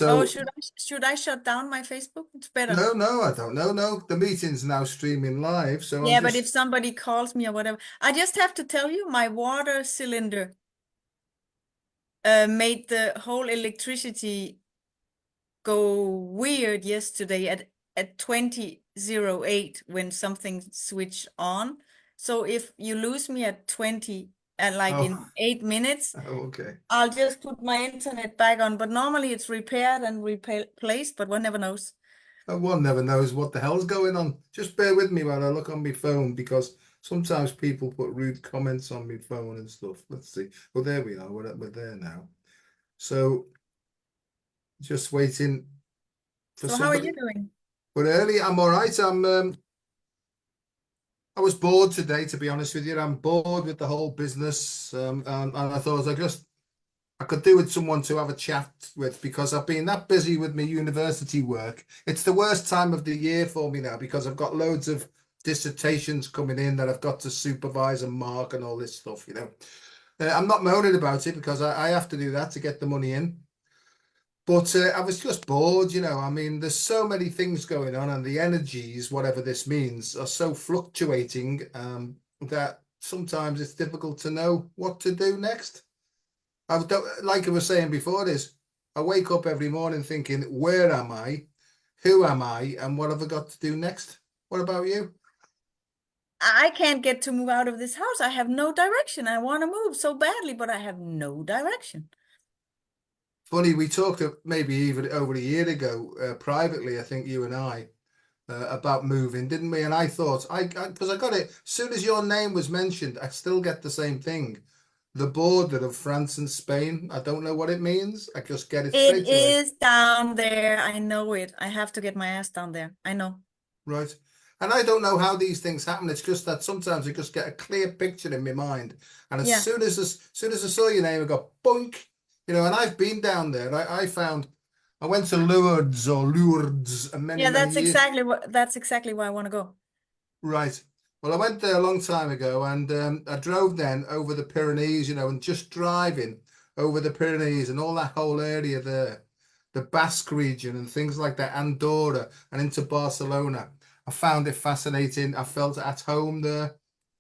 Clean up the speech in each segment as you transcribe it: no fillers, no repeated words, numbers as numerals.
Oh, So should I shut down my Facebook? It's better. no, I don't know. No, the meeting's now streaming live, so I'm Yeah, but if just. somebody calls me or whatever, I just have to tell you, my water cylinder made the whole electricity go weird yesterday at 20:08 when something switched on. So if you lose me at 20 like Oh, in 8 minutes, okay. I'll just put my internet back on. But normally it's repaired and replaced, but one never knows. One never knows what the hell's going on. Just bear with me while I look on my phone because sometimes people put rude comments on my phone and stuff. Let's see. Well, there we are. We're there now. So just waiting for So how are you somebody. doing? But early, I'm all right. I was bored today, to be honest with you. I'm bored with the whole business, and I thought I could do with someone to have a chat with because I've been that busy with my university work. It's the worst time of the year for me now because I've got loads of dissertations coming in that I've got to supervise and mark and all this stuff, I'm not moaning about it because I have to do that to get the money in. But I was just bored. I mean, there's so many things going on, and the energies, whatever this means, are so fluctuating that sometimes it's difficult to know what to do next. Like I was saying before this, I wake up every morning thinking, where am I? Who am I? And what have I got to do next? What about you? I can't get to move out of this house. I have no direction. I want to move so badly, but I have no direction. Funny, we talked maybe even over a year ago, privately, I think you and I, about moving, didn't we? And I thought, because I got it, as soon as your name was mentioned, I still get the same thing. The border of France and Spain. I don't know what it means. I just get it It straight away. is down there. I know it. I have to get my ass down there. I know. Right. And I don't know how these things happen. It's just that sometimes I just get a clear picture in my mind. And as Yeah. soon as I saw your name, I go boink. And I've been down there. I went to Lourdes many, Yeah, many years. that's exactly why I want to go. Right. Well, I went there a long time ago and I drove then over the Pyrenees, and just driving over the Pyrenees and all that whole area there, the Basque region and things like that, Andorra and into Barcelona. I found it fascinating. I felt at home there.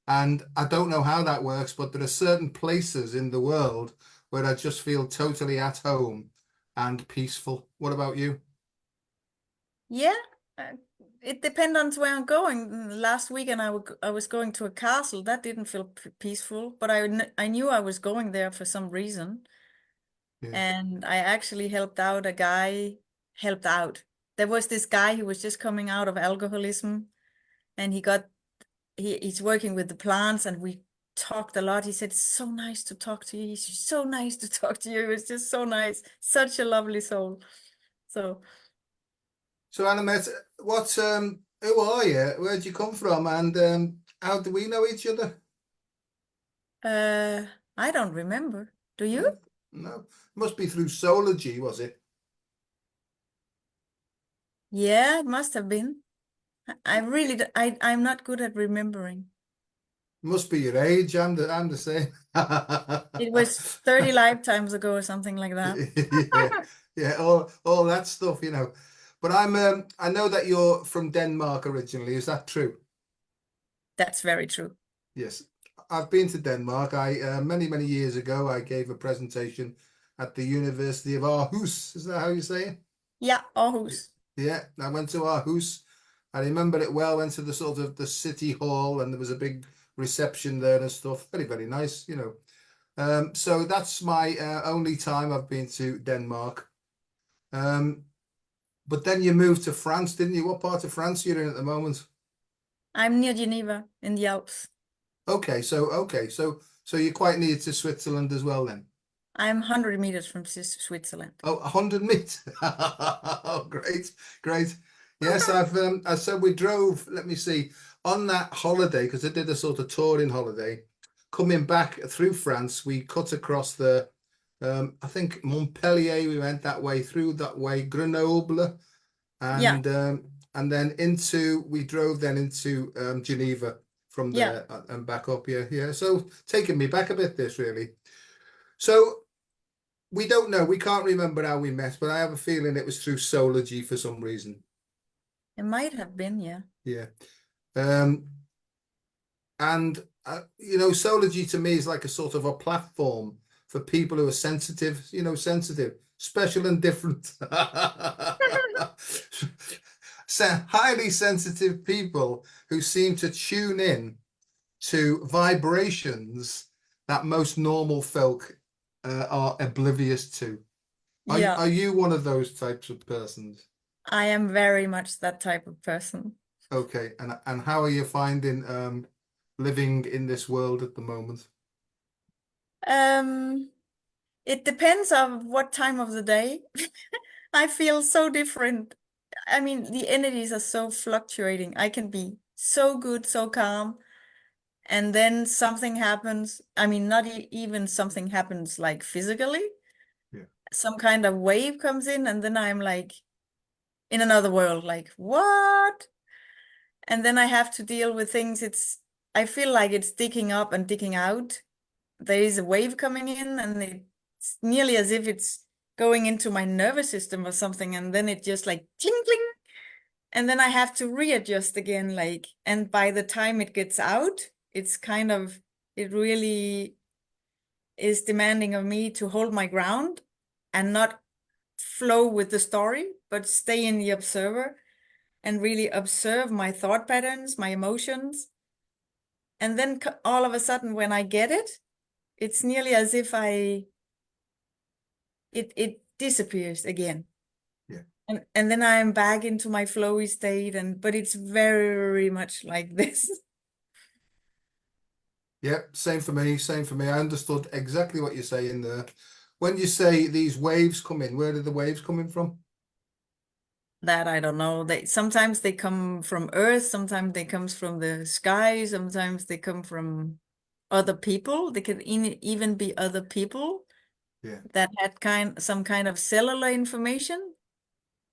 And I don't know how that works, but there are certain places in the world where I just feel totally at home and peaceful. What about you? Yeah. uh, It depends on where I'm going. Last weekend I was going to a castle. That didn't feel peaceful, but I knew I was going there for some reason. Yeah. And I actually helped out a guy, helped out. There was this guy who was just coming out of alcoholism and he's working with the plants and we talked a lot. He said, "It's so nice to talk to you. It's just so nice to talk to you. It's just so nice. Such a lovely soul." So, So Anne-Mette, who are you? Where'd you come from? And how do we know each other? uh, I don't remember. Do you? No, must be through Sology, was it? Yeah, it must have been. I really, I'm not good at remembering. Must be your age. I'm the same. It was 30 lifetimes ago or something like that. Yeah, yeah, all that stuff. But I know that you're from Denmark originally. Is that true? That's very true. Yes, I've been to Denmark. I many many years ago I gave a presentation at the University of Aarhus. Is that how you say it? Yeah, Aarhus. Yeah, I went to Aarhus. I remember it well. Went to the sort of the city hall, and there was a big reception there and stuff. Very very nice. So that's my only time I've been to Denmark. Um, but then you moved to France, didn't you? What part of France you're in at the moment? I'm near Geneva in the Alps. Okay, so you're quite near to Switzerland as well then. I'm 100 meters from Switzerland. Oh, 100 meters. Oh, great, great. Yes, I said we drove, let me see, on that holiday, because I did a sort of touring holiday. Coming back through France, we cut across I think Montpellier, we went that way, through that way, Grenoble, Yeah, and then we drove then into Geneva from yeah. there and back up here. Yeah, so taking me back a bit, this really. So We don't know. We can't remember how we met, but I have a feeling it was through Sology for some reason. It might have been, yeah. Yeah. Um, and you know, Sology to me is like a sort of a platform for people who are sensitive, you know, sensitive, special and different. So highly sensitive people who seem to tune in to vibrations that most normal folk are oblivious to. Yeah, Are you one of those types of persons? I am very much that type of person. Okay, and how are you finding living in this world at the moment? Um, it depends on what time of the day. I feel so different. I mean, the energies are so fluctuating. I can be so good, so calm, and then something happens. I mean, not even something happens like physically. Yeah. Some kind of wave comes in, and then I'm like in another world, like, what? And then I have to deal with things. I feel like it's digging up and digging out. There is a wave coming in, and it's nearly as if it's going into my nervous system or something, and then it just like cling cling, and then I have to readjust again, like, and by the time it gets out, it's kind of, it really is demanding of me to hold my ground and not flow with the story, but stay in the observer and really observe my thought patterns, my emotions. And then all of a sudden, when I get it, it's nearly as if it disappears again. Yeah. And then I'm back into my flowy state, but it's very much like this. Yeah, same for me, same for me. I understood exactly what you're saying there. When you say these waves come in, where are the waves coming from? That I don't know. Sometimes they come from Earth, sometimes they comes from the sky, sometimes they come from other people. They can even be other people Yeah. that had some kind of cellular information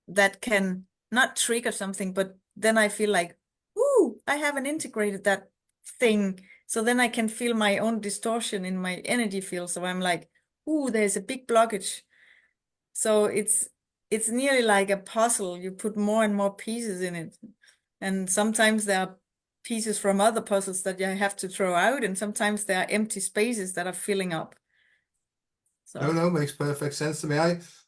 that can not trigger something, but then I feel like, ooh, I haven't integrated that thing. So then I can feel my own distortion in my energy field. So I'm like, ooh, there's a big blockage. So it's nearly like a puzzle. You put more and more pieces in it. And sometimes there are pieces from other puzzles that you have to throw out, and sometimes there are empty spaces that are filling up. No, So no, makes perfect sense to me.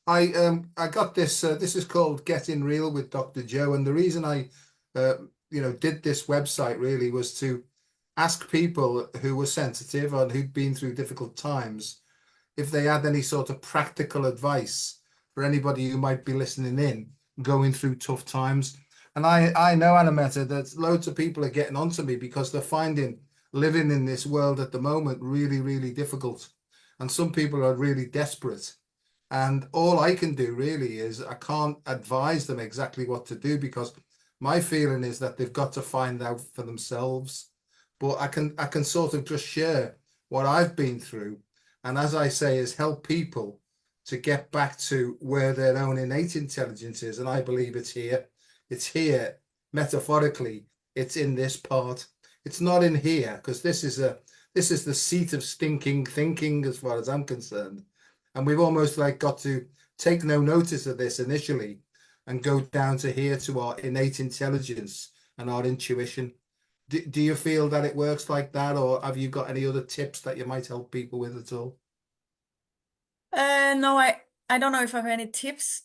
I got this. This is called Getting Real with Dr. Joe, and the reason I, you know, did this website really was to ask people who were sensitive and who'd been through difficult times if they had any sort of practical advice for anybody who might be listening in going through tough times. And I know, Anna-Mette, that loads of people are getting onto me because they're finding living in this world at the moment really, really difficult. And some people are really desperate. And all I can do really is I can't advise them exactly what to do because my feeling is that they've got to find out for themselves. But I can sort of just share what I've been through, and as I say, is help people to get back to where their own innate intelligence is. And I believe it's here. It's here metaphorically. It's in this part. It's not in here because this is the seat of stinking thinking as far as I'm concerned. And we've almost like got to take no notice of this initially and go down to here to our innate intelligence and our intuition. Do you feel that it works like that, or have you got any other tips that you might help people with at all? no, I don't know if I have any tips.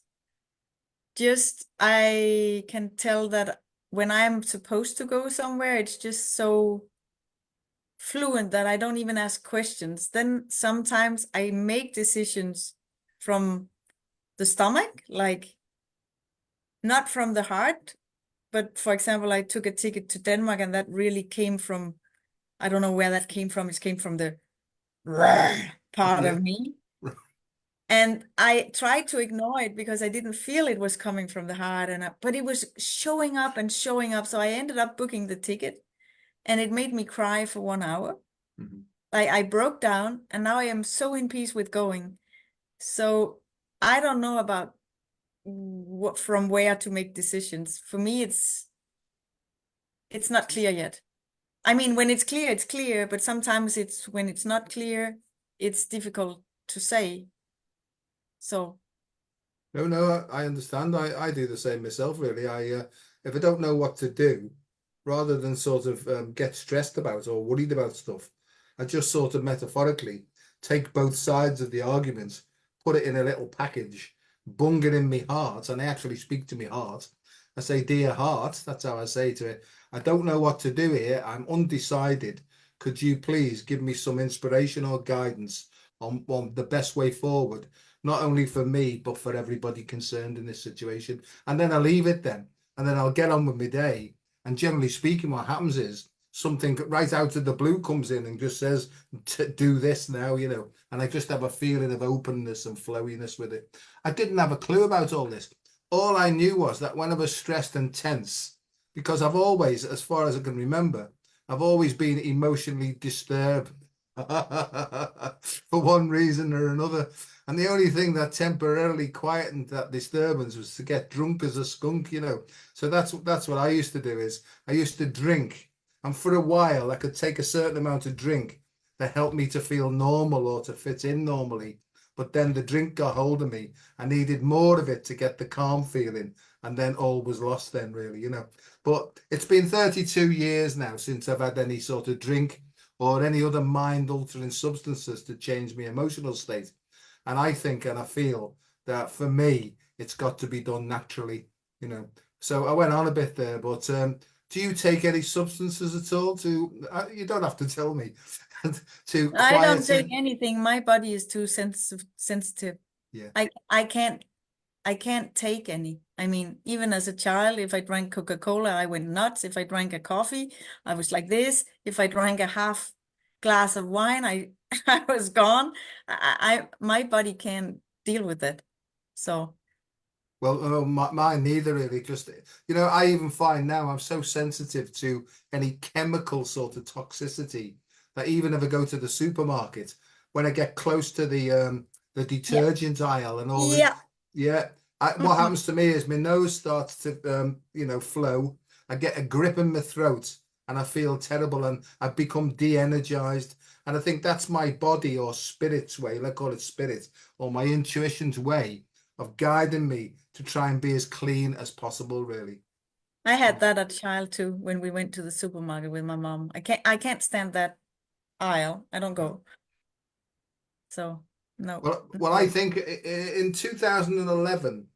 Just I can tell that when I'm supposed to go somewhere, it's just so fluent that I don't even ask questions. Then sometimes I make decisions from the stomach, like not from the heart. But for example, I took a ticket to Denmark, and that really came from, I don't know where that came from. It came from the part Yeah. of me. And I tried to ignore it because I didn't feel it was coming from the heart, but it was showing up and showing up. So I ended up booking the ticket, and it made me cry for 1 hour. Mhm. Like I broke down, and now I am so in peace with going. So I don't know about what from where to make decisions. For me, it's not clear yet. I mean, when it's clear, but sometimes it's when it's not clear, it's difficult to say. So No, I understand. I do the same myself, really. If I don't know what to do, rather than sort of get stressed about or worried about stuff, I just sort of metaphorically take both sides of the argument, put it in a little package, bung it in my heart, and I actually speak to my heart. I say, "Dear heart," that's how I say to it. "I don't know what to do here. I'm undecided. Could you please give me some inspiration or guidance on the best way forward? Not only for me, but for everybody concerned in this situation." And then I leave it then. And then I'll get on with my day. And generally speaking, what happens is something right out of the blue comes in and just says, "Do this now," and I just have a feeling of openness and flowiness with it. I didn't have a clue about all this. All I knew was that when I was stressed and tense, because I've always, as far as I can remember, I've always been emotionally disturbed for one reason or another. And the only thing that temporarily quietened that disturbance was to get drunk as a skunk. So that's what I used to do is I used to drink. And for a while I could take a certain amount of drink that helped me to feel normal or to fit in normally. But then the drink got hold of me. I needed more of it to get the calm feeling. And then all was lost then, really. But it's been 32 years now since I've had any sort of drink or any other mind-altering substances to change my emotional state. And I think and I feel that for me, it's got to be done naturally. So I went on a bit there, but do you take any substances at all you don't have to tell me, to I don't take quieten? anything. My body is too sensitive. Yeah. I can't take any. I mean, even as a child, if I drank Coca-Cola, I went nuts. If I drank a coffee, I was like this. If I drank a half glass of wine, I I was gone. My body can't deal with it. So Well, mine neither really. Just I even find now I'm so sensitive to any chemical sort of toxicity that even if I go to the supermarket, when I get close to the yeah, detergent aisle and all the yeah. yeah, what Mm-mm. happens to me is my nose starts to flow. I get a grip in my throat and I feel terrible and I become de-energized. And I think that's my body or spirit's way, let's call it spirit, or my intuition's way of guiding me to try and be as clean as possible, really. I had that as a child too when we went to the supermarket with my mom. I can't stand that aisle. I don't go. So no, Well, no I way. think in 2011,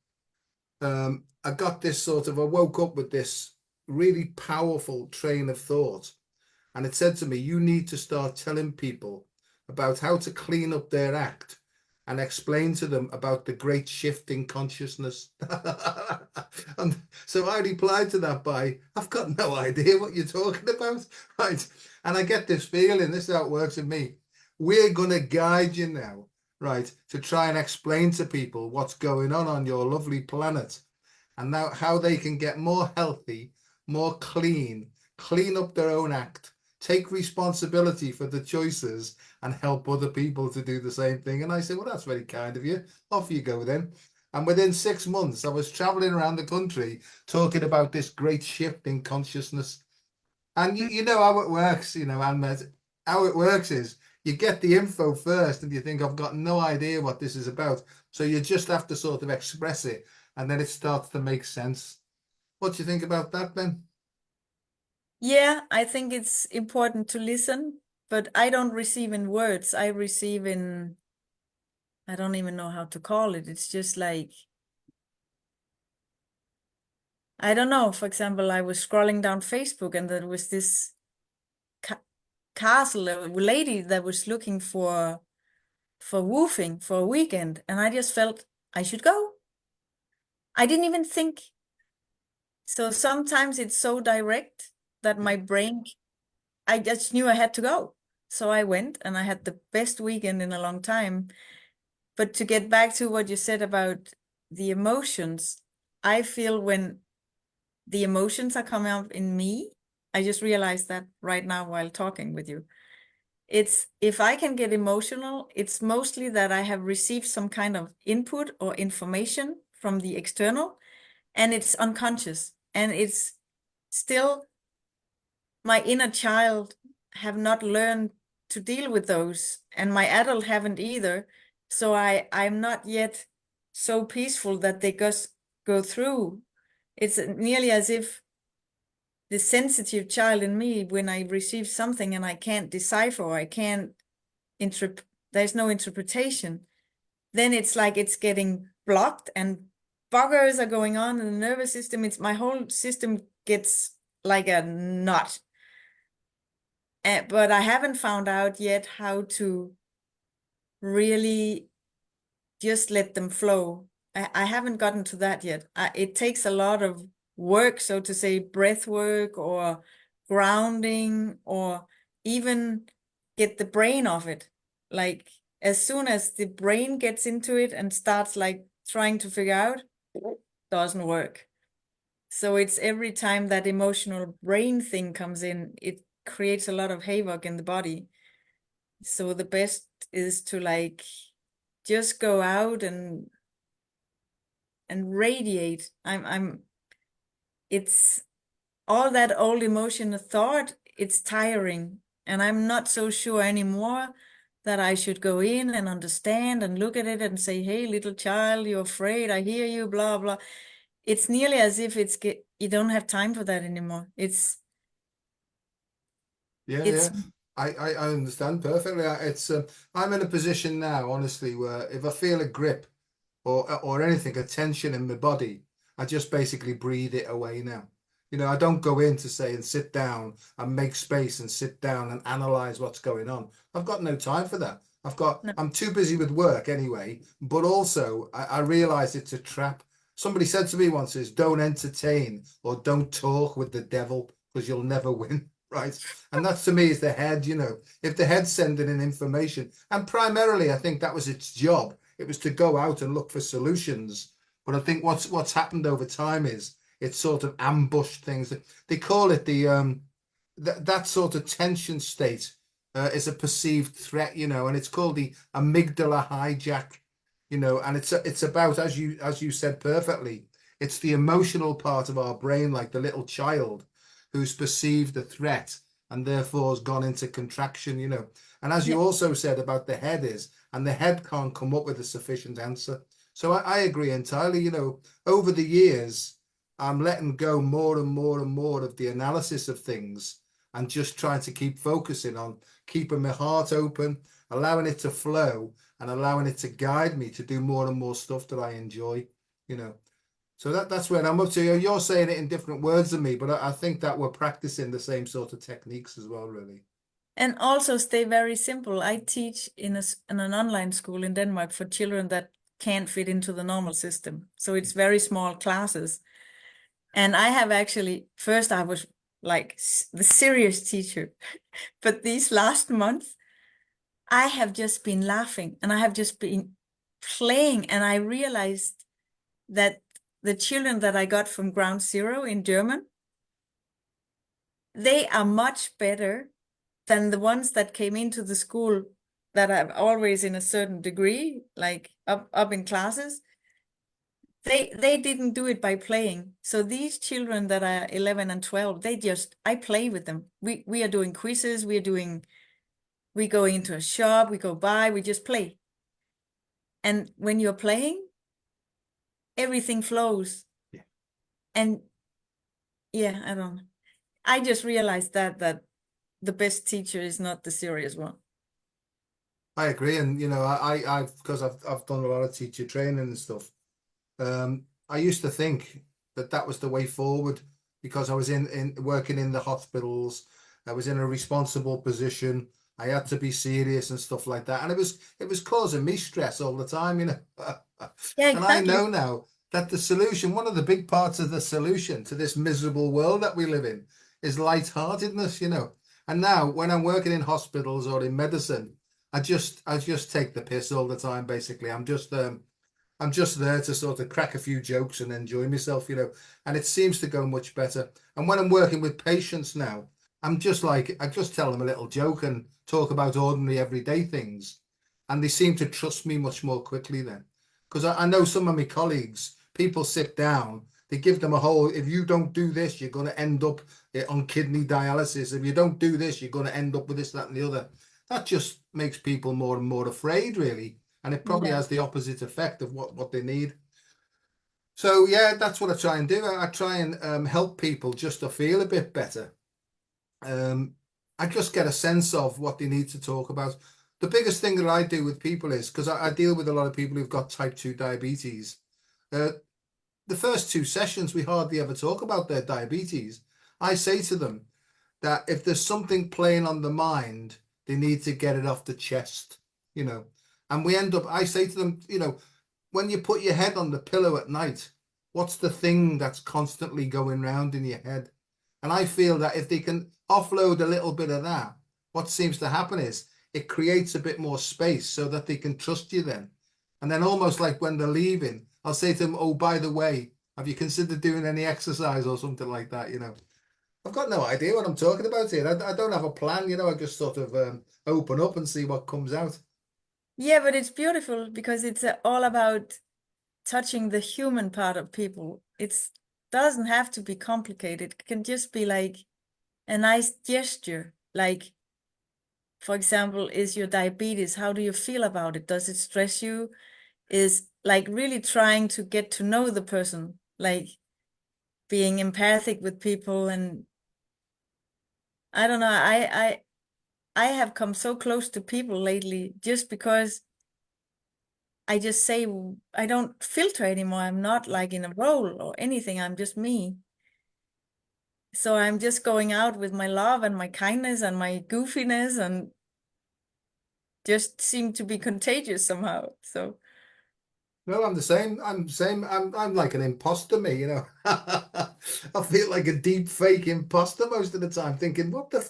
I got this I woke up with this really powerful train of thought. And it said to me, you need to start telling people about how to clean up their act and explain to them about the great shift in consciousness. And so I replied to that by, "I've got no idea what you're talking about." Right. And I get this feeling, this is how it works with me. We're going to guide you now, right, to try and explain to people what's going on your lovely planet and now how they can get more healthy, more clean up their own act, take responsibility for the choices, and help other people to do the same thing. And I said, "Well, that's very kind of you. Off you go then." And within 6 months, I was traveling around the country talking about this great shift in consciousness. And you know how it works, Anne-Mette. How it works is you get the info first and you think, "I've got no idea what this is about." So you just have to sort of express it and then it starts to make sense. What do you think about that, Ben? Yeah, I think it's important to listen, but I don't receive in words. I receive in, I don't even know how to call it. It's just like, I don't know. For example, I was scrolling down Facebook and there was this ca castle, a lady that was looking for woofing for a weekend, and I just felt I should go. I didn't even think. So sometimes it's so direct that my brain, I just knew I had to go. So I went and I had the best weekend in a long time. But to get back to what you said about the emotions, I feel when the emotions are coming up in me, I just realized that right now while talking with you. It's if I can get emotional, it's mostly that I have received some kind of input or information from the external, and it's unconscious. And it's still my inner child have not learned to deal with those, and my adult haven't either. So I'm not yet so peaceful that they just go through. It's nearly as if the sensitive child in me, when I receive something and I can't decipher, or I can't there's no interpretation, then it's like it's getting blocked and buggers are going on in the nervous system. It's my whole system gets like a knot. But I haven't found out yet how to really just let them flow. I haven't gotten to that yet. It takes a lot of work, so to say, breath work or grounding, or even get the brain off it. Like as soon as the brain gets into it and starts like trying to figure out, doesn't work. So it's every time that emotional brain thing comes in, it creates a lot of havoc in the body. So the best is to like just go out and radiate. It's all that old emotion thought, it's tiring. And I'm not so sure anymore that I should go in and understand and look at it and say, hey, little child, you're afraid, I hear you, blah, blah. It's nearly as if you don't have time for that anymore. Yeah. It's I understand perfectly. I'm in a position now, honestly, where if I feel a grip or anything, a tension in my body, I just basically breathe it away now. I don't go in to say and sit down and make space and sit down and analyze what's going on. I've got no time for that. no, I'm too busy with work anyway, but also I realize it's a trap. Somebody said to me once is don't entertain or don't talk with the devil because you'll never win. Right. And that to me is the head. If the head's sending in information, and primarily I think that was its job. It was to go out and look for solutions. But I think what's happened over time is it's sort of ambushed things. They call it that sort of tension state is a perceived threat, and it's called the amygdala hijack, and it's about, as you said perfectly, it's the emotional part of our brain, like the little child who's perceived the threat and therefore has gone into contraction. And as yeah. you also said about the head and the head can't come up with a sufficient answer. So I agree entirely. Over the years, I'm letting go more and more and more of the analysis of things and just trying to keep focusing on keeping my heart open, allowing it to flow and allowing it to guide me to do more and more stuff that I enjoy, you know. So that's where I'm up to. You're saying it in different words than me, but I think that we're practicing the same sort of techniques as well, really. And also stay very simple. I teach in an online school in Denmark for children that can't fit into the normal system. So it's very small classes. And I have actually, first I was like the serious teacher, but these last months, I have just been laughing and I have just been playing. And I realized that the children that I got from Ground Zero in German, they are much better than the ones that came into the school that are always in a certain degree, like up in classes. They didn't do it by playing. So these children that are 11 and 12, I play with them. We are doing quizzes, we go into a shop, we go by, we just play. And when you're playing, everything flows. Yeah. And yeah, I just realized that the best teacher is not the serious one. I agree, and I've because I've done a lot of teacher training and stuff. I used to think that was the way forward because I was in working in the hospitals. I was in a responsible position. I had to be serious and stuff like that, and it was causing me stress all the time. Yeah, And I exactly. know now that the solution, one of the big parts of the solution to this miserable world that we live in, is lightheartedness. And now when I'm working in hospitals or in medicine, I just take the piss all the time. Basically, I'm just there to sort of crack a few jokes and enjoy myself. And it seems to go much better. And when I'm working with patients now, I just tell them a little joke and talk about ordinary everyday things. And they seem to trust me much more quickly then. Because I know some of my colleagues, people sit down, they give them a whole, if you don't do this, you're going to end up on kidney dialysis. If you don't do this, you're going to end up with this, that, and the other. That just makes people more and more afraid, really. and it probably Yeah. has the opposite effect of what they need. So yeah, that's what I try and do. I try and help people just to feel a bit better. I just get a sense of what they need to talk about. The biggest thing that I do with people is, because I deal with a lot of people who've got type 2 diabetes. The first 2 sessions, we hardly ever talk about their diabetes. I say to them that if there's something playing on the mind, they need to get it off the chest, you know. And we end up, I say to them, you know, when you put your head on the pillow at night, what's the thing that's constantly going round in your head? And I feel that if they can offload a little bit of that, what seems to happen is it creates a bit more space so that they can trust you then. And then almost like when they're leaving, I'll say to them, oh, by the way, have you considered doing any exercise or something like that, you know? I've got no idea what I'm talking about here. I don't have a plan, you know, I just sort of open up and see what comes out. Yeah, but it's beautiful because it's all about touching the human part of people. It doesn't have to be complicated. It can just be like a nice gesture. Like, for example, is your diabetes, how do you feel about it? Does it stress you? Is like really trying to get to know the person, like being empathic with people. And I don't know, I have come so close to people lately just because I just say I don't filter anymore. I'm not like in a role or anything. I'm just me. So I'm just going out with my love and my kindness and my goofiness and just seem to be contagious somehow. So No, I'm the same. I'm the same. I'm like an imposter, me, you know. I feel like a deep fake imposter most of the time, thinking, what the,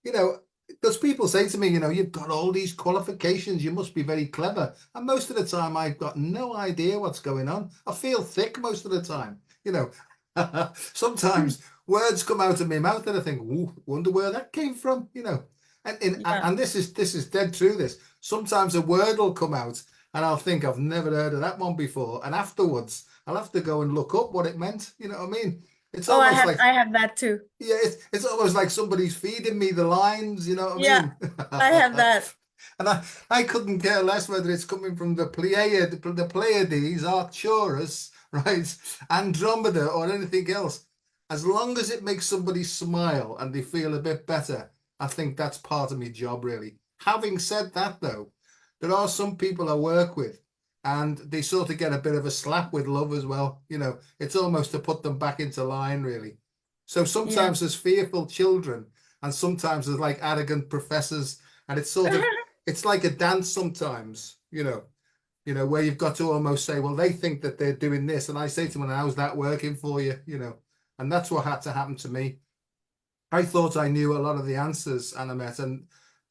you know, because people say to me, you know, you've got all these qualifications, you must be very clever. And most of the time, I've got no idea what's going on. I feel thick most of the time, you know. Sometimes words come out of my mouth and I think, ooh, wonder where that came from, you know. yeah. And this is dead true. This sometimes a word will come out and I'll think I've never heard of that one before, and afterwards I'll have to go and look up what it meant. You know what I mean? It's Oh, almost like, I have that too. yeah, it's almost like somebody's feeding me the lines, you know what I Yeah, mean? I have that. And I couldn't care less whether it's coming from the Pleiades, Arcturus, right, Andromeda, or anything else. As long as it makes somebody smile and they feel a bit better, I think that's part of my job, really. Having said that, though, there are some people I work with, and they sort of get a bit of a slap with love as well. You know, it's almost to put them back into line, really. So Yeah. sometimes there's fearful children, and sometimes there's like arrogant professors, and it's sort of it's like a dance sometimes, where you've got to almost say, well, they think that they're doing this, and I say to them, how's that working for you? And that's what had to happen to me. I thought I knew a lot of the answers, Anne-Mette,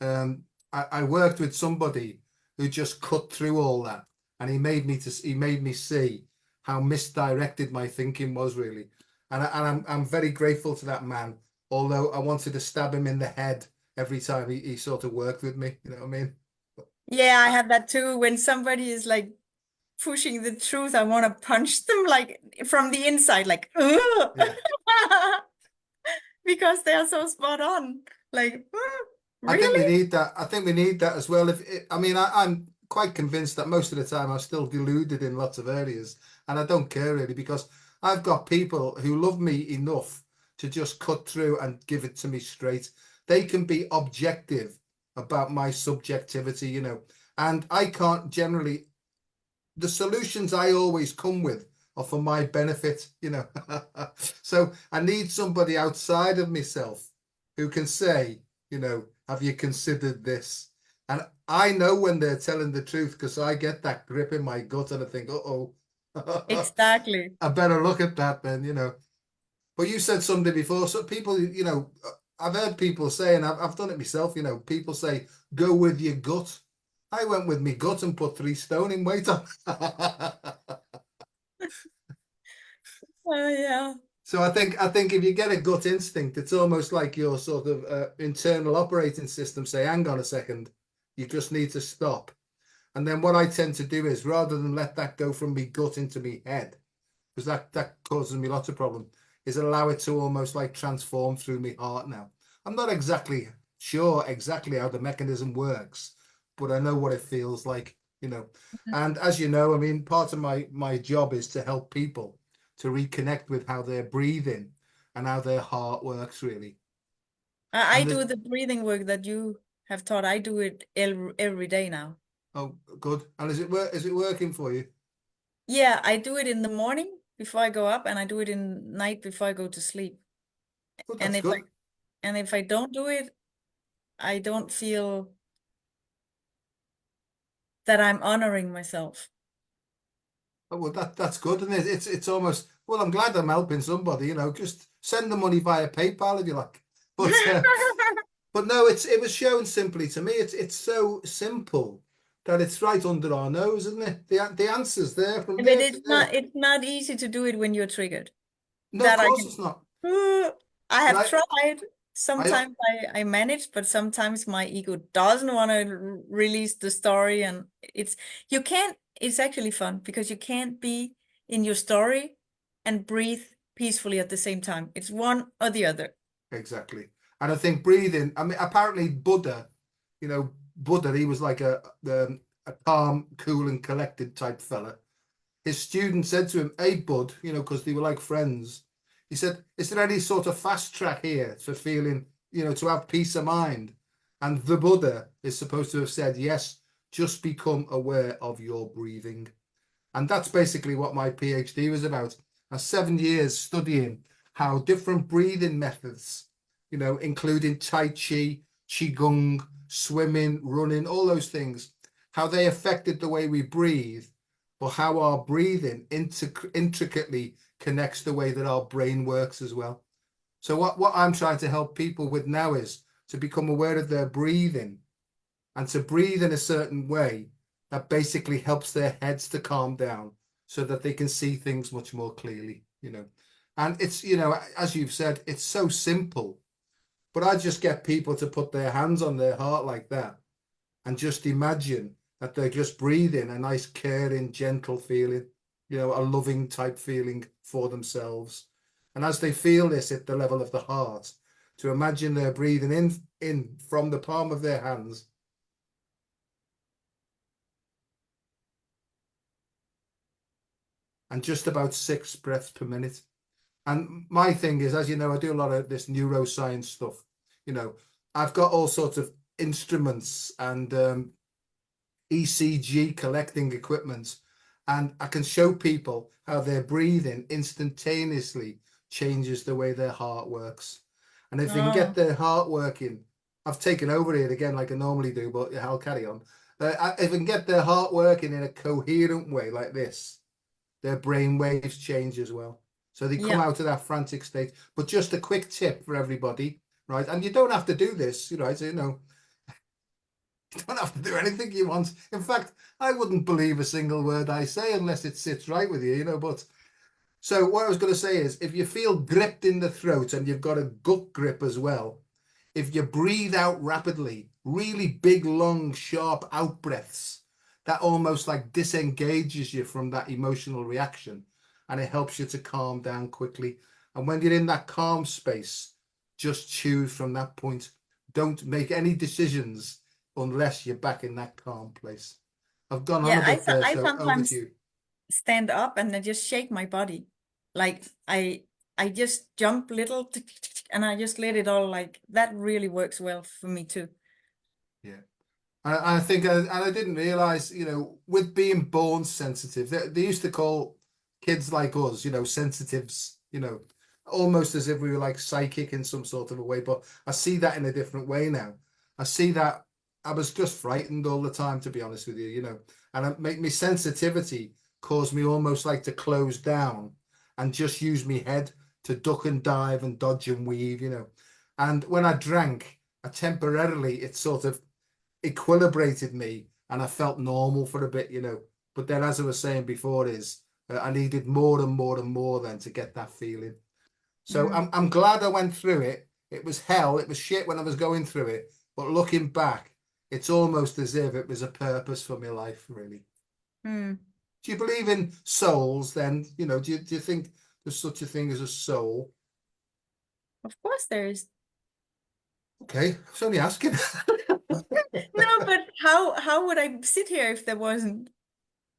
and I worked with somebody who just cut through all that, and he made me see how misdirected my thinking was, really. And I'm very grateful to that man, although I wanted to stab him in the head every time he sort of worked with me. You know what I mean? Yeah, I have that too. When somebody is like pushing the truth, I want to punch them like from the inside, like, ugh! Yeah. Because they are so spot on. Like, I think we really? need that. I think we need that as well. I mean, I'm quite convinced that most of the time I'm still deluded in lots of areas, and I don't care really, because I've got people who love me enough to just cut through and give it to me straight. They can be objective about my subjectivity, and I can't generally. The solutions I always come with are for my benefit. So I need somebody outside of myself who can say, have you considered this? And I know when they're telling the truth, because I get that grip in my gut and I think, uh-oh, Exactly. I better look at that then. But you said something before, so people, I've heard people say, and I've done it myself, people say, go with your gut. I went with my gut and put 3 stone in weight on. Oh, yeah. So I think if you get a gut instinct, it's almost like your sort of internal operating system say, hang on a second, you just need to stop. And then what I tend to do is, rather than let that go from me gut into me head, because that causes me lots of problem, is allow it to almost like transform through me heart now. I'm not exactly sure exactly how the mechanism works, but I know what it feels like. you know. Mhm. And as you know, I mean, part of my job is to help people to reconnect with how they're breathing and how their heart works, really. I And there's, do the breathing work that you have taught. I do it every day now. oh, good. And is it working for you? Yeah, I do it in the morning before I go up, and I do it in night before I go to sleep. Good, And that's if good. I don't do it, I don't feel that I'm honoring myself. Oh, well, that's good, and it's almost, well, I'm glad I'm helping somebody. You know, just send the money via PayPal if you like. But but no, it was shown simply to me. It's so simple that it's right under our nose, isn't it? The answer's there from But there to there. it's not easy to do it when you're triggered. No, of That I course can it's not. I But have tried. I Sometimes I manage, but sometimes my ego doesn't want to release the story, and you can't. It's actually fun because you can't be in your story and breathe peacefully at the same time. It's one or the other. exactly, and I think breathing. I mean, apparently Buddha, you know, Buddha, he was like a calm, cool, and collected type fella. His student said to him, "Hey, bud," you know, because they were like friends. He said, "Is there any sort of fast track here for feeling, you know, to have peace of mind?" And the Buddha is supposed to have said, "Yes, just become aware of your breathing." And that's basically what my PhD was about. 7 years studying how different breathing methods, you know, including Tai Chi, Qigong, swimming, running, all those things, how they affected the way we breathe, but how our breathing intricately connects the way that our brain works as well. So what I'm trying to help people with now is to become aware of their breathing and to breathe in a certain way that basically helps their heads to calm down so that they can see things much more clearly, you know. And it's, you know, as you've said, it's so simple, but I just get people to put their hands on their heart like that and just imagine that they're just breathing a nice, caring, gentle feeling, you know, a loving type feeling for themselves. And as they feel this at the level of the heart, to imagine they're breathing in from the palm of their hands and just about 6 breaths per minute. And my thing is, as you know, I do a lot of this neuroscience stuff. You know, I've got all sorts of instruments and ECG collecting equipment, and I can show people how their breathing instantaneously changes the way their heart works. And if they can get Oh, their heart working, I've taken over here again like I normally do, but I'll carry on. If they can get their heart working in a coherent way like this, their brain waves change as well. So they come yeah. out of that frantic state. But just a quick tip for everybody, right? And you don't have to do this, you know, so, you know, you don't have to do anything you want. In fact, I wouldn't believe a single word I say unless it sits right with you, you know. But so what I was going to say is if you feel gripped in the throat and you've got a gut grip as well, if you breathe out rapidly, really big, long, sharp out breaths, that almost like disengages you from that emotional reaction and it helps you to calm down quickly. And when you're in that calm space, just choose from that point. Don't make any decisions unless you're back in that calm place. I've gone on Yeah, a bit there, I so over to sometimes you. stand up and I just shake my body. Like I just jump little and I just let it all like that really works well for me too. Yeah. I think, and I didn't realize, you know, with being born sensitive, they used to call kids like us, you know, sensitives, you know, almost as if we were like psychic in some sort of a way. But I see that in a different way now. I see that I was just frightened all the time, to be honest with you, you know, and it make me sensitivity caused me almost like to close down and just use me head to duck and dive and dodge and weave, you know. And when I drank, I temporarily, it sort of equilibrated me and I felt normal for a bit, you know. But then, as I was saying before, I needed more and more and more then to get that feeling. So Mm. I'm glad I went through it. It was hell. It was shit when I was going through it. But looking back, it's almost as if it was a purpose for my life, really. Mm. Do you believe in souls then? You know, do you think there's such a thing as a soul? Of course there is. Okay, I was only asking. No, but how would I sit here if there wasn't?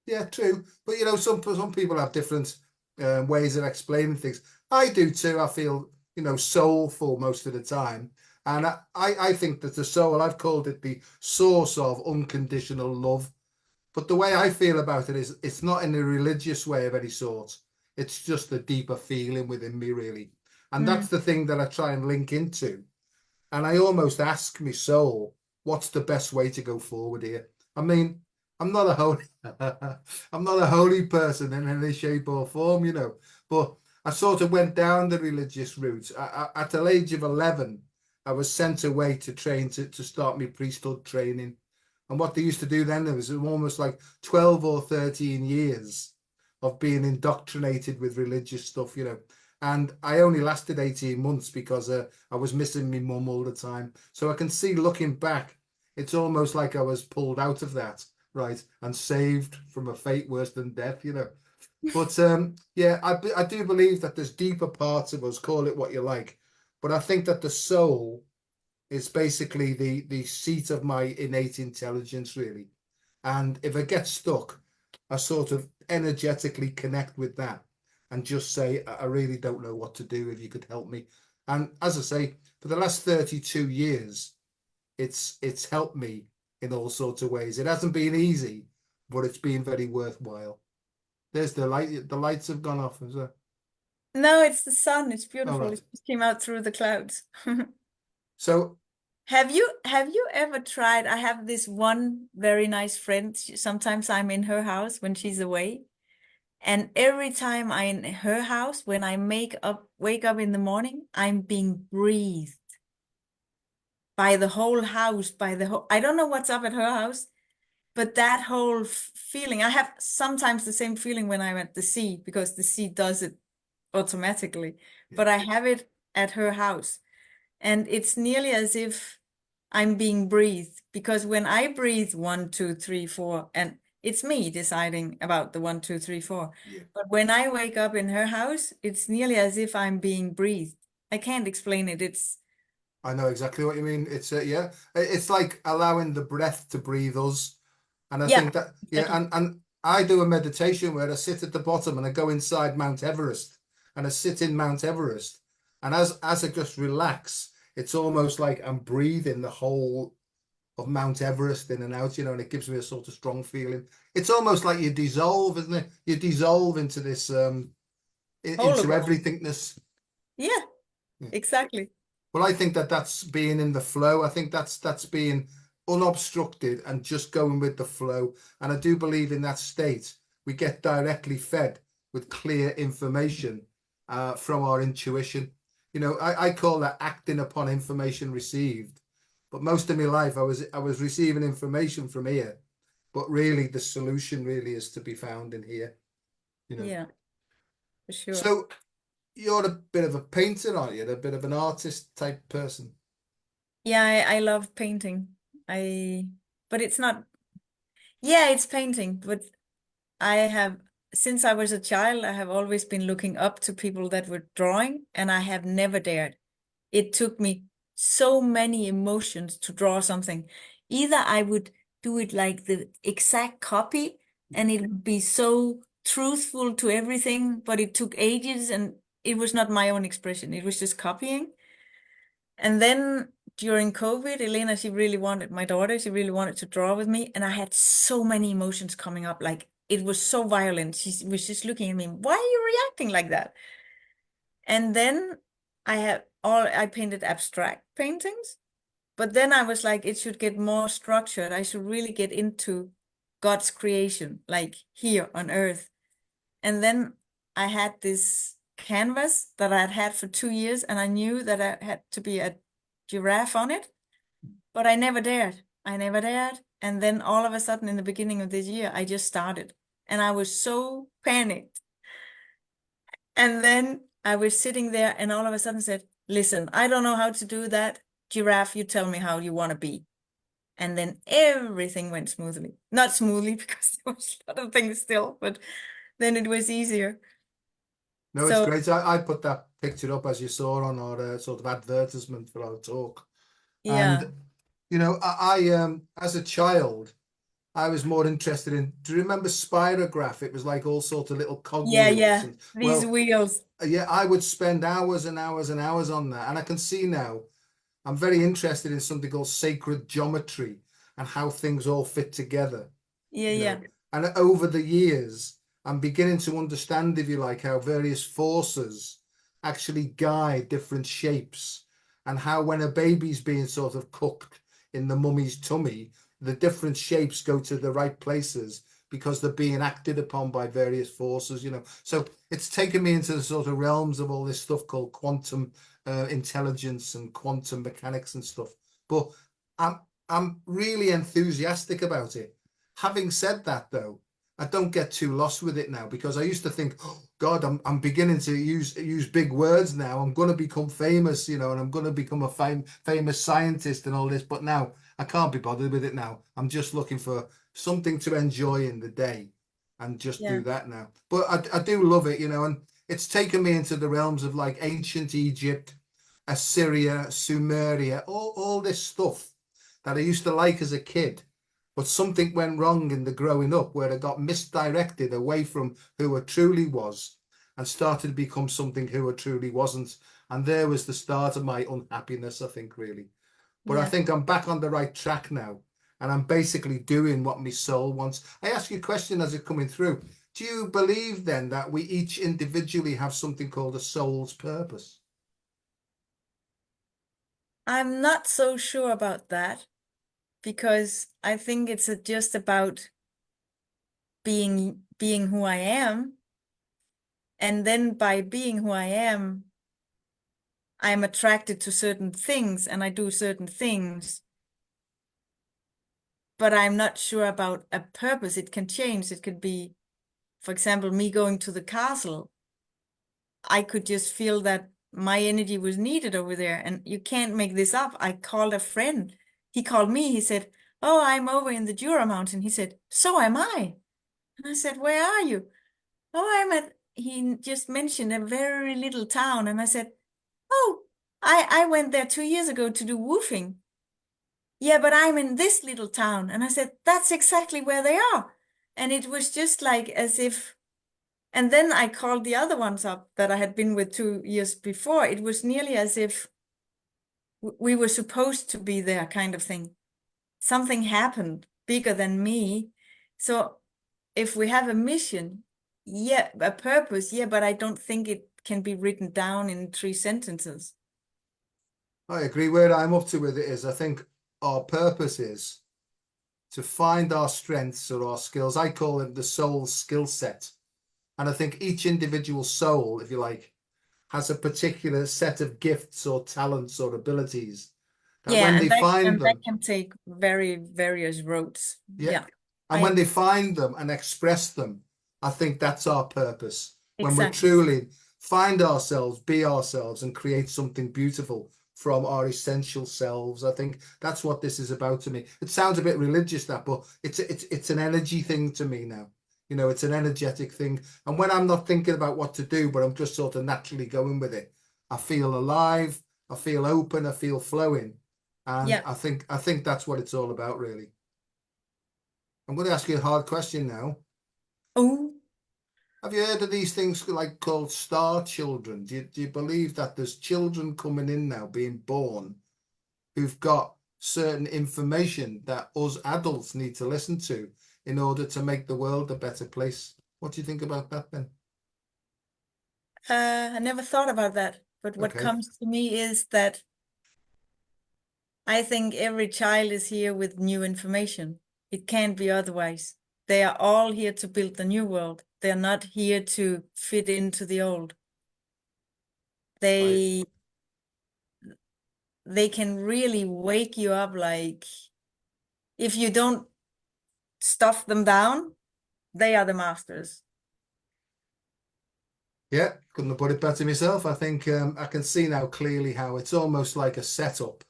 Yeah, true. But you know, some people have different ways of explaining things. I do too. I feel, you know, soulful most of the time. And I think that the soul, I've called it the source of unconditional love. But the way I feel about it is it's not in a religious way of any sort. It's just a deeper feeling within me, really. And Mm, that's the thing that I try and link into. And I almost ask my soul, what's the best way to go forward here? I mean, I'm not a holy, I'm not a holy person in any shape or form, you know. But I sort of went down the religious route. At the age of 11, I was sent away to train to start my priesthood training. And what they used to do then, there was almost like 12 or 13 years of being indoctrinated with religious stuff, you know. And I only lasted 18 months because I was missing my mum all the time. So I can see looking back, it's almost like I was pulled out of that, right, and saved from a fate worse than death, you know. But yeah, I do believe that there's deeper parts of us, call it what you like. But I think that the soul is basically the seat of my innate intelligence, really. And if I get stuck, I sort of energetically connect with that and just say, I really don't know what to do if you could help me. And as I say, for the last 32 years, it's helped me in all sorts of ways. It hasn't been easy, but it's been very worthwhile. There's the light. The lights have gone off, is there? no, it's the sun. It's All beautiful. right. It just came out through the clouds. So Have you ever tried? I have this one very nice friend. Sometimes I'm in her house when she's away, and every time I'm in her house, when I wake up in the morning, I'm being breathed by the whole house, by the whole. I don't know what's up at her house, but that whole feeling. I have sometimes the same feeling when I'm at the sea because the sea does it automatically, yeah, but I have it at her house. And it's nearly as if I'm being breathed because when I breathe 1, 2, 3, 4, and it's me deciding about the 1, 2, 3, 4. yeah. But when I wake up in her house, it's nearly as if I'm being breathed. I can't explain it. It's I know exactly what you mean. It's yeah, it's like allowing the breath to breathe us. And I yeah, think that yeah, exactly. and I do a meditation where I sit at the bottom and I go inside Mount Everest and I sit in Mount Everest. And as I just relax, it's almost like I'm breathing the whole of Mount Everest in and out, you know, and it gives me a sort of strong feeling. It's almost like you dissolve, isn't it? You dissolve into this into Hologram. everythingness. Yeah, Yeah. exactly. Well, I think that that's being in the flow. I think that's being unobstructed and just going with the flow. And I do believe in that state, we get directly fed with clear information from our intuition. You know, I call that acting upon information received. But most of my life, I was receiving information from here, but really the solution really is to be found in here. You know, Yeah, for sure. so you're a bit of a painter, aren't you? A bit of an artist type person. Yeah, I love painting. I, but it's not, yeah, it's painting, but I have, since I was a child, I have always been looking up to people that were drawing, and I have never dared. It took me so many emotions to draw something. Either I would do it like the exact copy, and it would be so truthful to everything, but it took ages, and it was not my own expression. It was just copying. And then during COVID, Elena, my daughter, she really wanted to draw with me. And I had so many emotions coming up. Like it was so violent. She was just looking at me, why are you reacting like that? And then I painted abstract paintings. But then I was like, it should get more structured. I should really get into God's creation, like here on earth. And then I had this canvas that I had had for 2 years, and I knew that I had to be a giraffe on it, but I never dared. I never dared. And then all of a sudden, in the beginning of this year, I just started, and I was so panicked. And then I was sitting there, and all of a sudden said, "Listen, I don't know how to do that. Giraffe, you tell me how you want to be." And then everything went smoothly. Not smoothly because there was a lot of things still, but then it was easier. No, it's So great. I put that picture up as you saw on our sort of advertisement for our talk. yeah. And You know, as a child, I was more interested in, do you remember Spirograph? It was like all sorts of little Yeah, cogwheels. yeah. And These well, wheels. yeah, I would spend hours and hours and hours on that. And I can see now I'm very interested in something called sacred geometry and how things all fit together, Yeah, you yeah. know. And over the years, I'm beginning to understand, if you like, how various forces actually guide different shapes, and how when a baby's being sort of cooked in the mummy's tummy, the different shapes go to the right places because they're being acted upon by various forces, you know. So it's taken me into the sort of realms of all this stuff called quantum intelligence and quantum mechanics and stuff. But I'm I'm really enthusiastic about it. Having said that, though, I don't get too lost with it now, because I used to think, oh, God, I'm beginning to use big words now. I'm going to become famous, you know, and I'm going to become a famous scientist and all this. But now I can't be bothered with it now. I'm just looking for something to enjoy in the day and just Yeah. do that now. But I do love it, you know, and it's taken me into the realms of like ancient Egypt, Assyria, Sumeria, all this stuff that I used to like as a kid. But something went wrong in the growing up, where I got misdirected away from who I truly was and started to become something who I truly wasn't. And there was the start of my unhappiness, I think, really. But I Yeah. think I'm back on the right track now. And I'm basically doing what my soul wants. I ask you a question as it's coming through. Do you believe then that we each individually have something called a soul's purpose? I'm not so sure about that, because I think it's just about being who I am. And then by being who I am, I'm attracted to certain things and I do certain things. But I'm not sure about a purpose. It can change. It could be, for example, me going to the castle. I could just feel that my energy was needed over there. And you can't make this up. I called a friend. He called me. He said, "Oh, I'm over in the Jura Mountain." He said, "So am I." And I said, "Where are you?" "Oh, I'm at," he just mentioned a very little town. And I said, "Oh, I went there 2 years ago to do woofing." "Yeah, but I'm in this little town." And I said, "That's exactly where they are." And it was just like as if, and then I called the other ones up that I had been with 2 years before. It was nearly as if we were supposed to be there, kind of thing. Something happened bigger than me. So if we have a mission, yeah, a purpose, yeah, but I don't think it can be written down in 3 sentences. I agree. Where I'm up to with it is, I think our purpose is to find our strengths or our skills. I call it the soul skill set. And I think each individual soul, if you like, has a particular set of gifts or talents or abilities that Yeah, when and they that find and that them, can take very various roads. yeah, Yeah, and I when they agree. find them and express them, I think that's our purpose. When we Exactly. truly find ourselves, be ourselves, and create something beautiful from our essential selves, I think that's what this is about to me. It sounds a bit religious, that, but it's an energy thing to me now. You know, it's an energetic thing. And when I'm not thinking about what to do, but I'm just sort of naturally going with it, I feel alive, I feel open, I feel flowing. And Yeah. I think that's what it's all about, really. I'm going to ask you a hard question now. Oh, Have you heard of these things like called star children? Do you believe that there's children coming in now being born who've got certain information that us adults need to listen to in order to make the world a better place? What do you think about that then? I never thought about that. But what Okay. comes to me is that I think every child is here with new information. It can't be otherwise. They are all here to build the new world. They're not here to fit into the old. I They they can really wake you up, like if you don't stuff them down, they are the masters. Yeah, couldn't have put it better myself. I think I can see now clearly how it's almost like a setup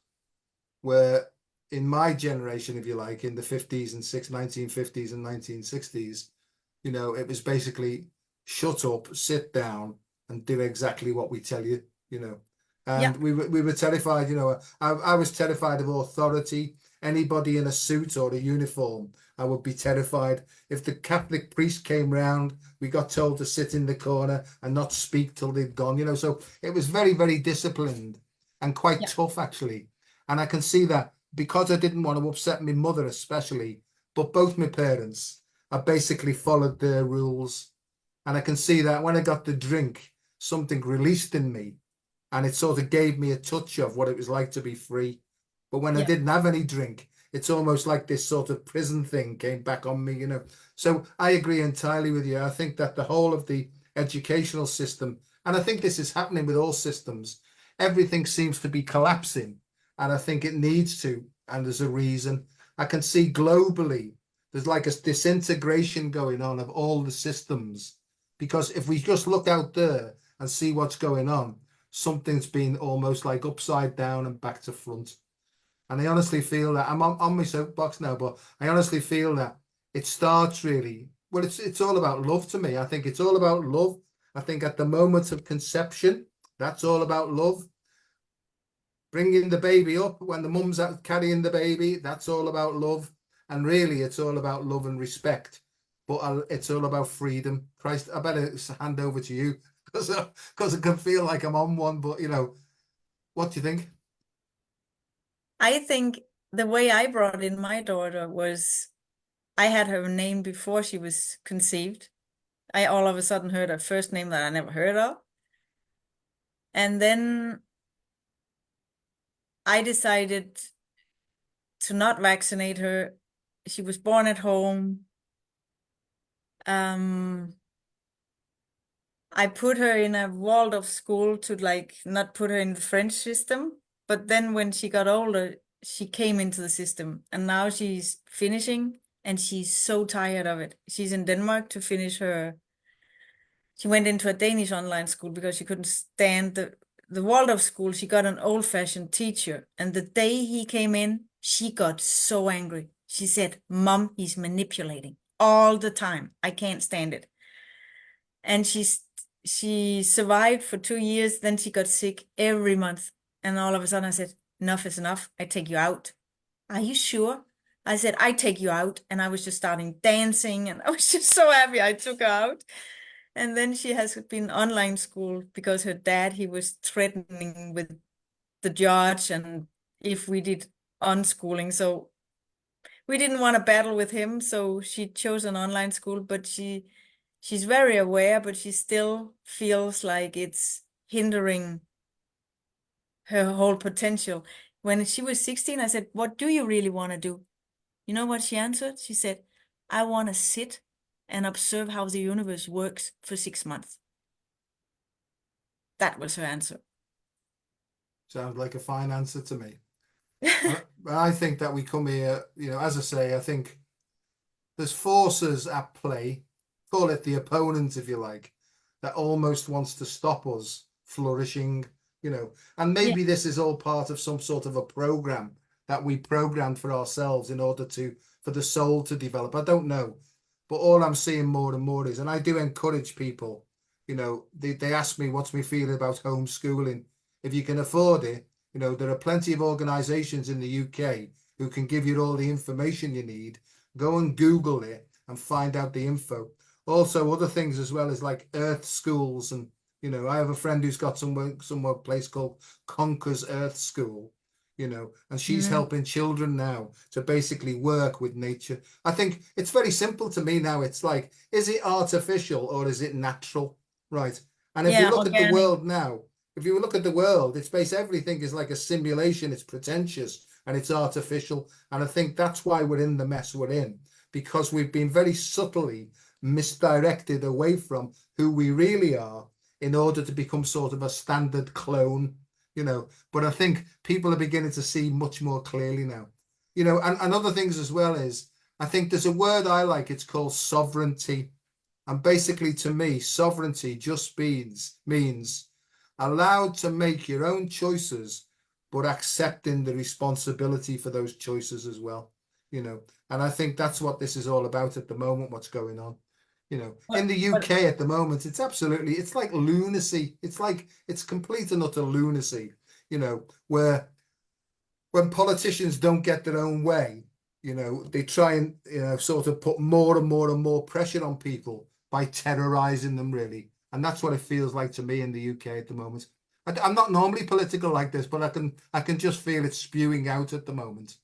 where in my generation, if you like, in the 50s and 1950s and 1960s, you know, it was basically shut up, sit down, and do exactly what we tell you, you know. Yeah, And we were terrified, you know. I was terrified of authority, anybody in a suit or a uniform, I would be terrified. If the Catholic priest came round, we got told to sit in the corner and not speak till they'd gone, you know. So it was very, very disciplined and quite Yeah. tough, actually. And I can see that because I didn't want to upset my mother, especially, but both my parents, I basically followed their rules. And I can see that when I got the drink, something released in me and it sort of gave me a touch of what it was like to be free. But when I Yeah. didn't have any drink, it's almost like this sort of prison thing came back on me, you know. So I agree entirely with you. I think that the whole of the educational system, and I think this is happening with all systems, everything seems to be collapsing. And I think it needs to, and there's a reason. I can see globally, there's like a disintegration going on of all the systems. Because if we just look out there and see what's going on, something's been almost like upside down and back to front. And I honestly feel that I'm on my soapbox now, but I honestly feel that it starts really, well, it's all about love to me. I think it's all about love. I think at the moment of conception, that's all about love. Bringing the baby up when the mum's out carrying the baby, that's all about love. And really, it's all about love and respect. But it's all about freedom. Christ, I better hand over to you because I can feel like I'm on one. But, you know, what do you think? I think the way I brought in my daughter was I had her name before she was conceived. I all of a sudden heard her first name that I never heard of. And then I decided to not vaccinate her. She was born at home. I put her in a Waldorf school to like not put her in the French system. But then when she got older, she came into the system and now she's finishing and she's so tired of it. She's in Denmark to finish her. She went into a Danish online school because she couldn't stand the Waldorf school. She got an old-fashioned teacher. And the day he came in, she got so angry. She said, "Mom, he's manipulating all the time. I can't stand it." And she survived for 2 years. Then she got sick every month. And all of a sudden I said, "Enough is enough. I take you out." "Are you sure?" I said, "I take you out." And I was just starting dancing and I was just so happy I took her out. And then she has been online school because her dad, he was threatening with the judge and if we did unschooling. So we didn't want to battle with him. So she chose an online school, but she's very aware, but she still feels like it's hindering her whole potential. When she was 16, I said, "What do you really want to do?" You know what she answered? She said, "I want to sit and observe how the universe works for 6 months." That was her answer. Sounds like a fine answer to me. I think that we come here, you know, as I say, I think there's forces at play, call it the opponent if you like, that almost wants to stop us flourishing, you know. And Yeah. maybe this is all part of some sort of a program that we programmed for ourselves in order for the soul to develop. I don't know. But all I'm seeing more and more is, and I do encourage people, you know, they ask me what's my feeling about homeschooling. If you can afford it, you know, there are plenty of organizations in the UK who can give you all the information you need. Go and Google it and find out the info. Also, other things as well as like Earth schools, and you know, I have a friend who's got somewhere place called Conquers Earth School, you know, and she's Mhm. helping children now to basically work with nature. I think it's very simple to me now. It's like, is it artificial or is it natural? Right. And if you Yeah, look at the organic. world now, if you look at the world, it's based everything is like a simulation, it's pretentious and it's artificial. And I think that's why we're in the mess we're in, because we've been very subtly misdirected away from who we really are in order to become sort of a standard clone, you know. But I think people are beginning to see much more clearly now, you know. And other things as well is, I think there's a word I like, it's called sovereignty. And basically to me, sovereignty just means allowed to make your own choices, but accepting the responsibility for those choices as well, you know. And I think that's what this is all about at the moment, what's going on. You know, in But, the but UK at the moment, it's like lunacy. It's complete and utter lunacy, you know, where when politicians don't get their own way, they try and sort of put more and more and more pressure on people by terrorizing them, really. And that's what it feels like to me in the UK at the moment. I'm not normally political like this, but I can just feel it spewing out at the moment.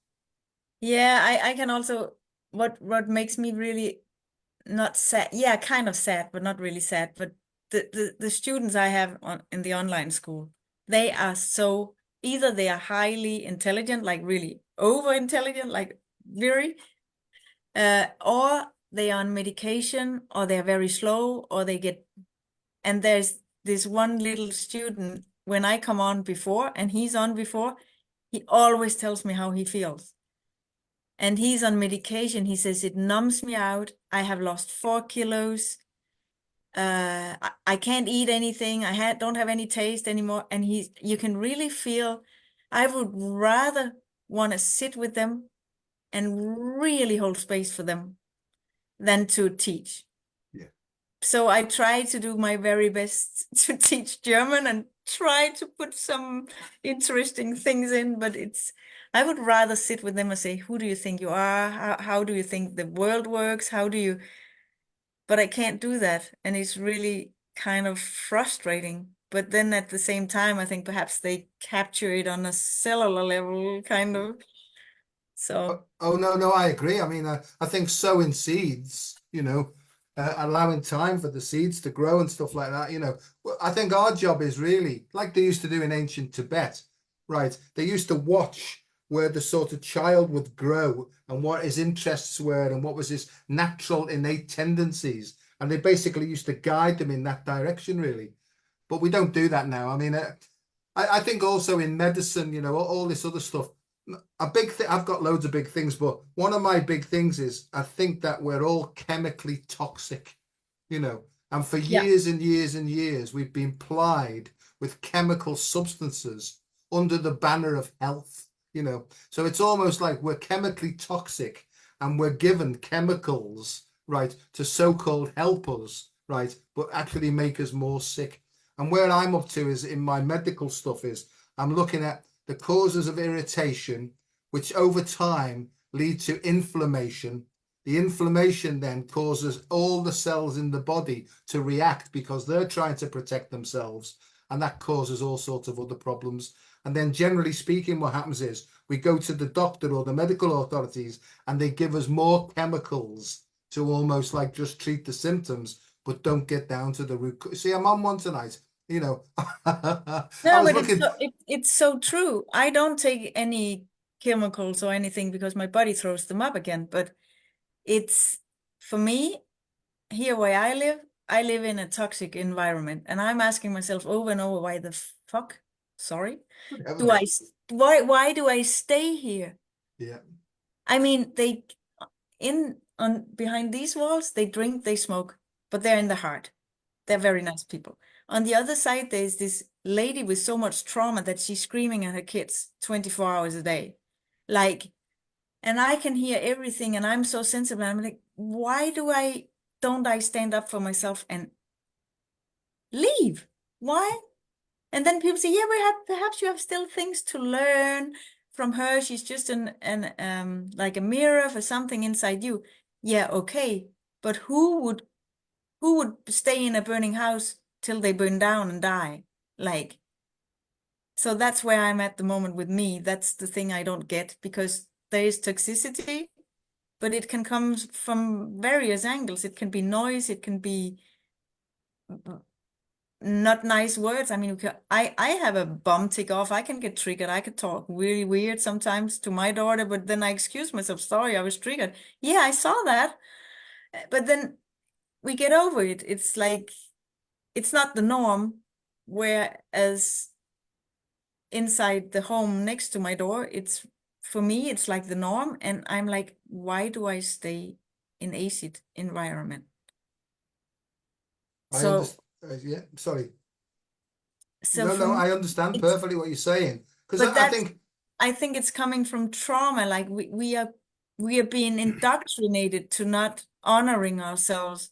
Yeah, I can also, what makes me really not sad, yeah, kind of sad, but not really sad, but the students I have in the online school, they are so, either they are highly intelligent, like really over intelligent, like very, or they are on medication, or they're very slow, or they get, and there's this one little student, when I come on before and he's on before, he always tells me how he feels. And he's on medication. He says it numbs me out. I have lost 4 kilos. I can't eat anything. Don't have any taste anymore. And you can really feel, I would rather want to sit with them and really hold space for them than to teach. Yeah. So I try to do my very best to teach German and try to put some interesting things in, but I would rather sit with them and say, who do you think you are? How do you think the world works? But I can't do that. And it's really kind of frustrating. But then at the same time, I think perhaps they capture it on a cellular level, kind of. So, Oh, no, no, I agree. I mean, I think sowing seeds, allowing time for the seeds to grow and stuff like that. Well, I think our job is really like they used to do in ancient Tibet, right? They used to watch where the sort of child would grow and what his interests were and what was his natural innate tendencies. And they basically used to guide them in that direction, really. But we don't do that now. I mean, I think also in medicine, all this other stuff. A big thing, I've got loads of big things, but one of my big things is I think that we're all chemically toxic, and for yeah. years and years and years, we've been plied with chemical substances under the banner of health, So it's almost like we're chemically toxic and we're given chemicals, right, to so-called help us, right, but actually make us more sick. And where I'm up to is in my medical stuff is I'm looking at the causes of irritation, which over time lead to inflammation. The inflammation then causes all the cells in the body to react because they're trying to protect themselves. And that causes all sorts of other problems. And then generally speaking, what happens is we go to the doctor or the medical authorities and they give us more chemicals to almost like just treat the symptoms, but don't get down to the root. See, I'm on one tonight. I No, was but looking. it's so true. I don't take any chemicals or anything because my body throws them up again. But it's for me, here where I live in a toxic environment, and I'm asking myself over and over, why the fuck? Sorry, do I? Why do I stay here? Yeah. I mean, they in on behind these walls, they drink, they smoke, but they're in the heart. They're very nice people. On the other side, there's this lady with so much trauma that she's screaming at her kids 24 hours a day. Like, and I can hear everything and I'm so sensible. I'm like, why don't I stand up for myself and leave? Why? And then people say, yeah, perhaps you have still things to learn from her. She's just an like a mirror for something inside you. Yeah, okay. But who would stay in a burning house till they burn down and die? Like, so that's where I'm at the moment with me. That's the thing I don't get because there is toxicity, but it can come from various angles. It can be noise, it can be not nice words. I mean, I have a bum tick off. I can get triggered. I could talk really weird sometimes to my daughter, but then I excuse myself. Sorry, I was triggered. Yeah, I saw that. But then we get over it. It's like, it's not the norm. Whereas inside the home next to my door, for me, it's like the norm. And I'm like, why do I stay in acid environment? I So, understand. Yeah, sorry. so No, for no, me, I understand it's, perfectly what you're saying. Because but I think, I think it's coming from trauma. Like we are being indoctrinated to not honoring ourselves.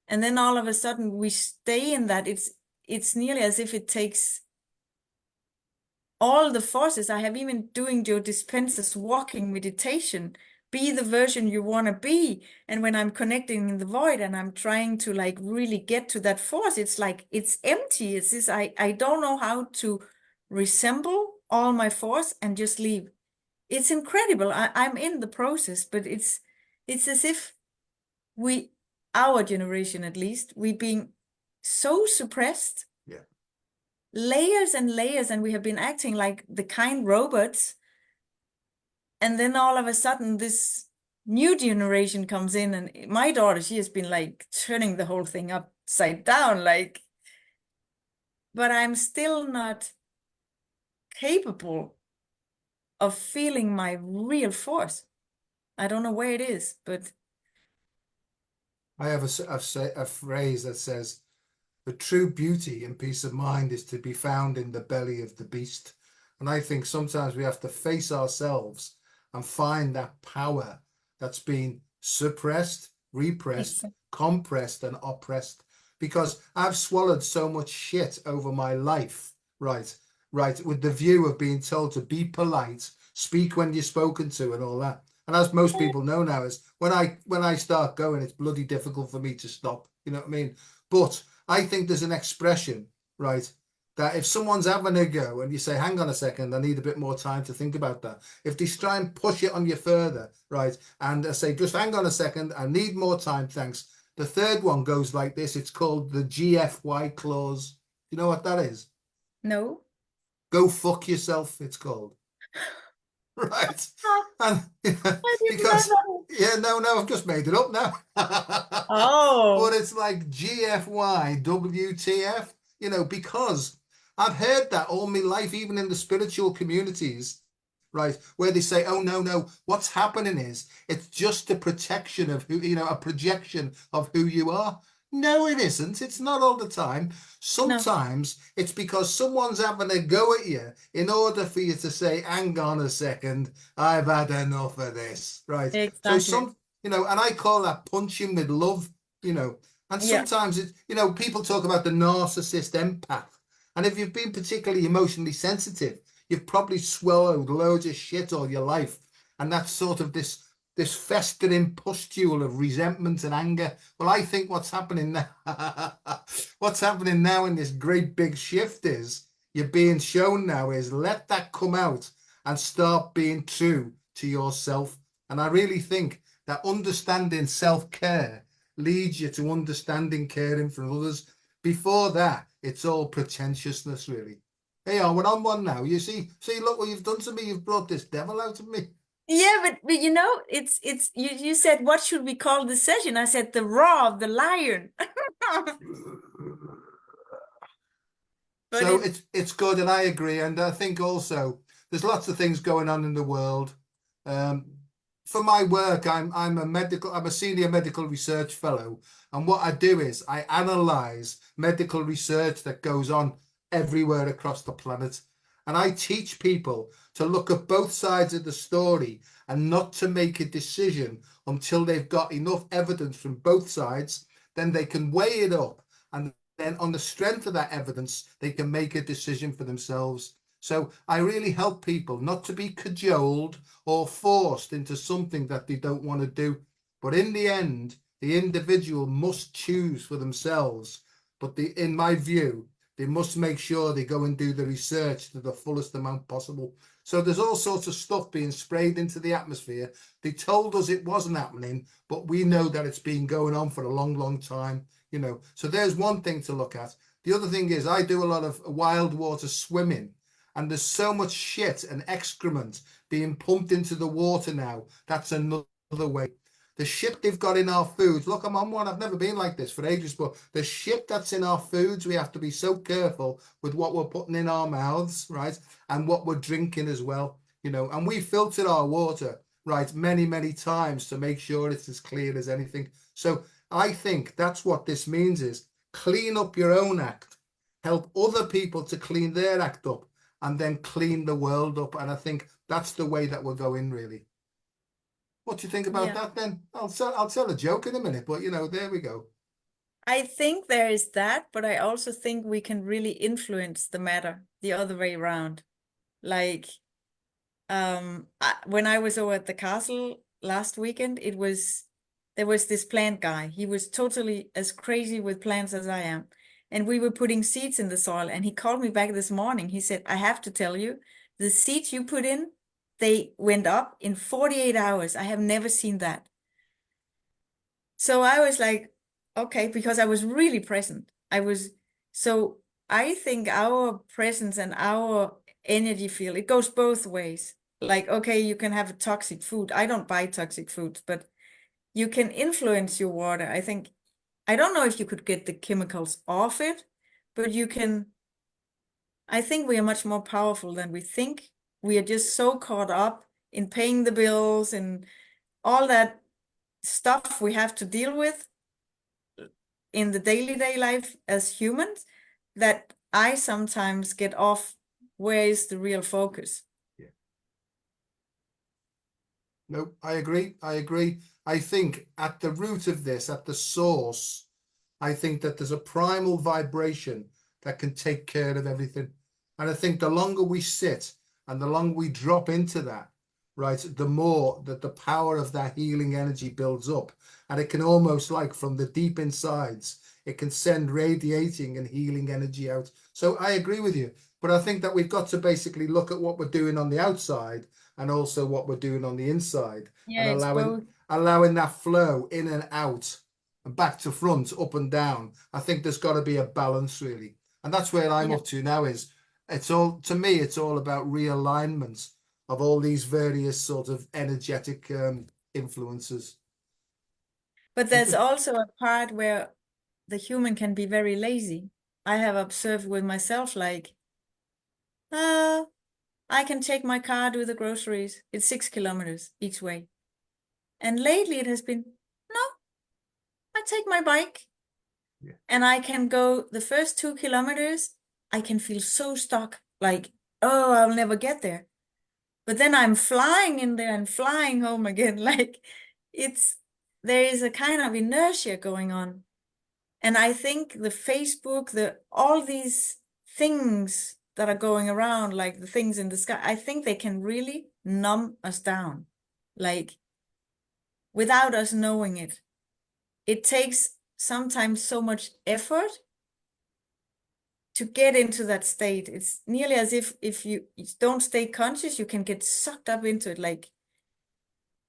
And then all of a sudden we stay in that. It's nearly as if it takes all the forces. I have even doing Joe Dispenza's walking meditation. Be the version you want to be. And when I'm connecting in the void and I'm trying to like really get to that force, it's like it's empty. It's this I don't know how to resemble all my force and just leave. It's incredible. I'm in the process, but it's as if our generation at least, we being so suppressed. Yeah. Layers and layers, and we have been acting like the kind robots. And then all of a sudden, this new generation comes in, and my daughter, she has been like turning the whole thing upside down, like, but I'm still not capable of feeling my real force. I don't know where it is, but I have a phrase that says, the true beauty and peace of mind is to be found in the belly of the beast. And I think sometimes we have to face ourselves and find that power that's been suppressed, repressed, compressed, and oppressed. Because I've swallowed so much shit over my life, right, with the view of being told to be polite, speak when you're spoken to, and all that. And as most people know now, is when I start going, it's bloody difficult for me to stop. You know what I mean? But I think there's an expression, right, that if someone's having a go and you say, hang on a second, I need a bit more time to think about that. If they try and push it on you further, right, and say, just hang on a second, I need more time, thanks. The third one goes like this. It's called the GFY clause. You know what that is? no. Go fuck yourself, it's called. Right. And I didn't know because, that. yeah, no, I've just made it up now. But Oh, it's like GFY, WTF, because I've heard that all my life, even in the spiritual communities, right, where they say, oh, no, what's happening is it's just a protection of who, a projection of who you are. No, it isn't. It's not all the time. no, Sometimes it's because someone's having a go at you in order for you to say, hang on a second, I've had enough of this, right? So exactly. and I call that punching with love, and Yeah. sometimes people talk about the narcissist empath. And if you've been particularly emotionally sensitive, you've probably swallowed loads of shit all your life. And that's sort of this festering pustule of resentment and anger. Well, I think what's happening now, in this great big shift is you're being shown now is let that come out and start being true to yourself. And I really think that understanding self-care leads you to understanding caring for others. Before that, it's all pretentiousness, really. Hey, we're on one now. You see, look what you've done to me. You've brought this devil out of me. Yeah, but it's you said what should we call the session? I said the roar of the lion. But So it's good, and I agree. And I think also there's lots of things going on in the world. For my work, I'm a senior medical research fellow, and what I do is I analyze medical research that goes on everywhere across the planet, and I teach people to look at both sides of the story and not to make a decision until they've got enough evidence from both sides. Then they can weigh it up, and then on the strength of that evidence, they can make a decision for themselves. So I really help people not to be cajoled or forced into something that they don't want to do. But in the end, the individual must choose for themselves. But in my view, they must make sure they go and do the research to the fullest amount possible. So there's all sorts of stuff being sprayed into the atmosphere. They told us it wasn't happening, but we know that it's been going on for a long, long time. So there's one thing to look at. The other thing is I do a lot of wild water swimming, and there's so much shit and excrement being pumped into the water now. That's another way. The shit they've got in our foods. Look, I'm on one. I've never been like this for ages, but the shit that's in our foods, we have to be so careful with what we're putting in our mouths, right? And what we're drinking as well, and we filter our water, right, many, many times to make sure it's as clear as anything. So I think that's what this means is clean up your own act, help other people to clean their act up, and then clean the world up. And I think that's the way that we're going, really. What do you think about yeah, that then? I'll tell a joke in a minute, but there we go. I think there is that, but I also think we can really influence the matter the other way around. Like, when I was over at the castle last weekend, there was this plant guy. He was totally as crazy with plants as I am. And we were putting seeds in the soil, and he called me back this morning. He said, I have to tell you, the seeds you put in, they went up in 48 hours. I have never seen that. So I was like, okay, because I was really present. So I think our presence and our energy field, it goes both ways. Like, okay, you can have a toxic food. I don't buy toxic foods, but you can influence your water. I don't know if you could get the chemicals off it, but you can. I think we are much more powerful than we think. We are just so caught up in paying the bills and all that stuff we have to deal with in the day life as humans that I sometimes get off where is the real focus. Yeah. No, I agree. I agree. I think at the root of this, at the source, I think that there's a primal vibration that can take care of everything. And I think the longer we sit and the longer we drop into that, right, the more that the power of that healing energy builds up. And it can almost like from the deep insides, it can send radiating and healing energy out. So I agree with you. But I think that we've got to basically look at what we're doing on the outside and also what we're doing on the inside, Yeah, and it's both. allowing that flow in and out and back to front, up and down. I think there's got to be a balance really. And that's where I'm Yeah. up to now is it's all, to me, it's all about realignment of all these various sort of energetic influences. But there's also a part where the human can be very lazy. I have observed with myself, like, uh, I can take my car, do the groceries. It's 6 kilometers each way. And lately it has been, no, I take my bike. Yeah. And I can go the first 2 kilometers, I can feel so stuck, like, oh, I'll never get there. But then I'm flying in there and flying home again. Like it's, there is a kind of inertia going on. And I think the Facebook, all these things that are going around, like the things in the sky, I think they can really numb us down, like without us knowing it. It takes sometimes so much effort to get into that state. It's nearly as if you don't stay conscious, you can get sucked up into it, like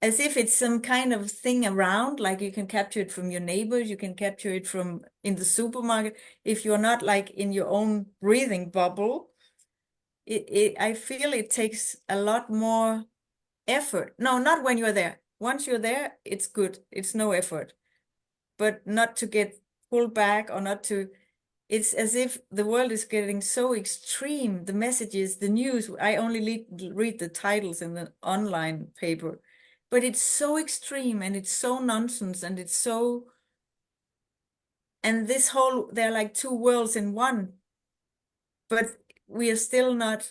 as if it's some kind of thing around, like you can capture it from your neighbors, you can capture it from in the supermarket. If you're not like in your own breathing bubble, I feel it takes a lot more effort. No, not when you're there. Once you're there, it's good. It's no effort. But not to get pulled back or not to, it's as if the world is getting so extreme. The messages, the news, I only read the titles in the online paper, but it's so extreme and it's so nonsense and it's so, and this whole, they're like two worlds in one, but we are still not,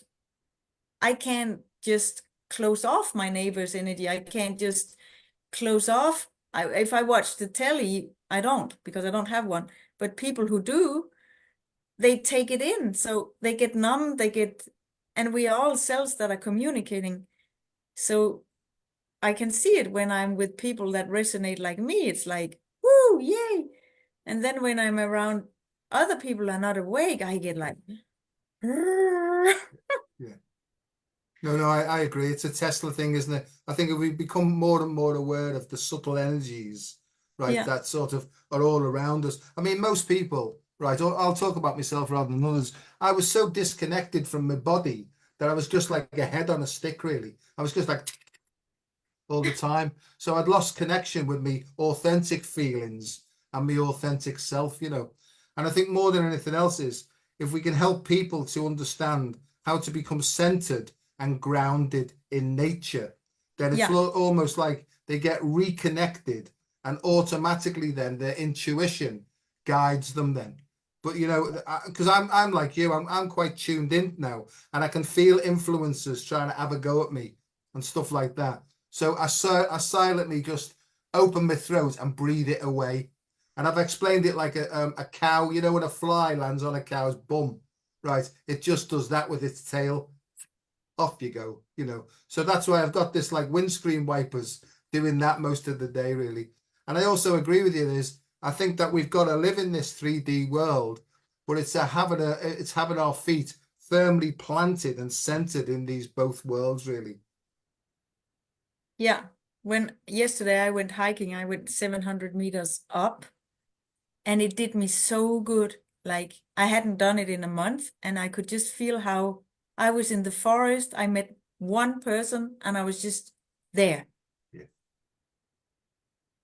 I can't just close off my neighbor's energy. I can't just close off. If I watch the telly, I don't, because I don't have one, but people who do, they take it in. So they get numb, and we are all cells that are communicating. So I can see it when I'm with people that resonate like me. It's like, woo, yay. And then when I'm around other people are not awake, I get like, Yeah. No, I agree. It's a Tesla thing, isn't it? I think if we become more and more aware of the subtle energies, right, yeah, that sort of are all around us. I mean, most people, right, I'll talk about myself rather than others. I was so disconnected from my body that I was just like a head on a stick, really. I was just like all the time. So I'd lost connection with me authentic feelings and me authentic self, you know. And I think more than anything else is if we can help people to understand how to become centered and grounded in nature, then it's yeah, almost like they get reconnected and automatically then their intuition guides them then. But you know, because I'm like you, I'm quite tuned in now, and I can feel influencers trying to have a go at me and stuff like that. So I silently just open my throat and breathe it away. And I've explained it like a cow, you know, when a fly lands on a cow's bum, right? It just does that with its tail. off you go, you know. So that's why I've got this like windscreen wipers doing that most of the day, really. And I also agree with you, I think that we've got to live in this 3D world, but it's having our feet firmly planted and centered in these both worlds, really. Yeah. When yesterday I went hiking, I went 700 meters up, and it did me so good. Like I hadn't done it in a month, and I could just feel how I was in the forest. I met one person, and I was just there. Yeah.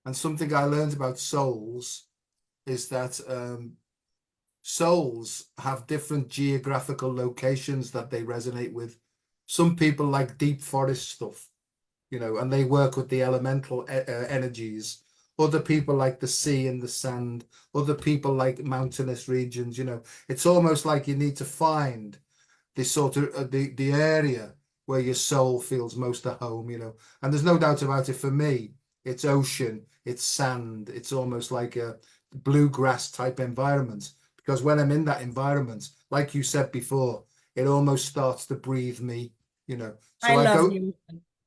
And something I learned about souls is that souls have different geographical locations that they resonate with. Some people like deep forest stuff, you know, and they work with the elemental energies. Other people like the sea and the sand. Other people like mountainous regions, you know. It's almost like you need to find this sort of the area where your soul feels most at home, you know. And there's no doubt about it, for me, it's ocean, it's sand, it's almost like a bluegrass type environment. Because when I'm in that environment, like you said before, it almost starts to breathe me, you know. I So I love go, the ocean.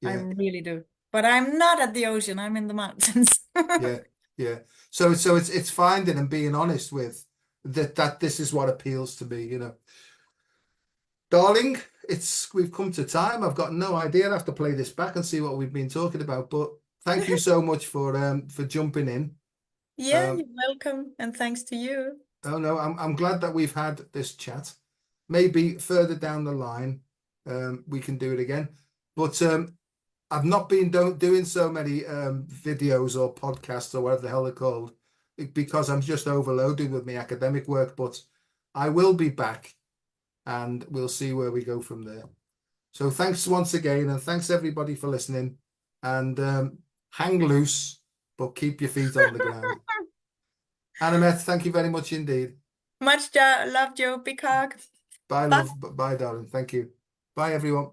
I yeah, really do. But I'm not at the ocean. I'm in the mountains. yeah, yeah. So it's finding and being honest with that this is what appeals to me, you know. Darling, we've come to time. I've got no idea. I have to play this back and see what we've been talking about. But thank you so much for jumping in. Yeah, Um, you're welcome. And thanks to you. oh no, I'm glad that we've had this chat. Maybe further down the line, we can do it again. But I've not been doing so many videos or podcasts or whatever the hell they're called because I'm just overloaded with my academic work. But I will be back, and we'll see where we go from there. So thanks once again, and thanks everybody for listening. And hang loose, but keep your feet on the ground. Anne-Mette, thank you very much indeed. Much love, Joe. Big hug. Bye, Bye. love. Bye, darling. Thank you. Bye, everyone.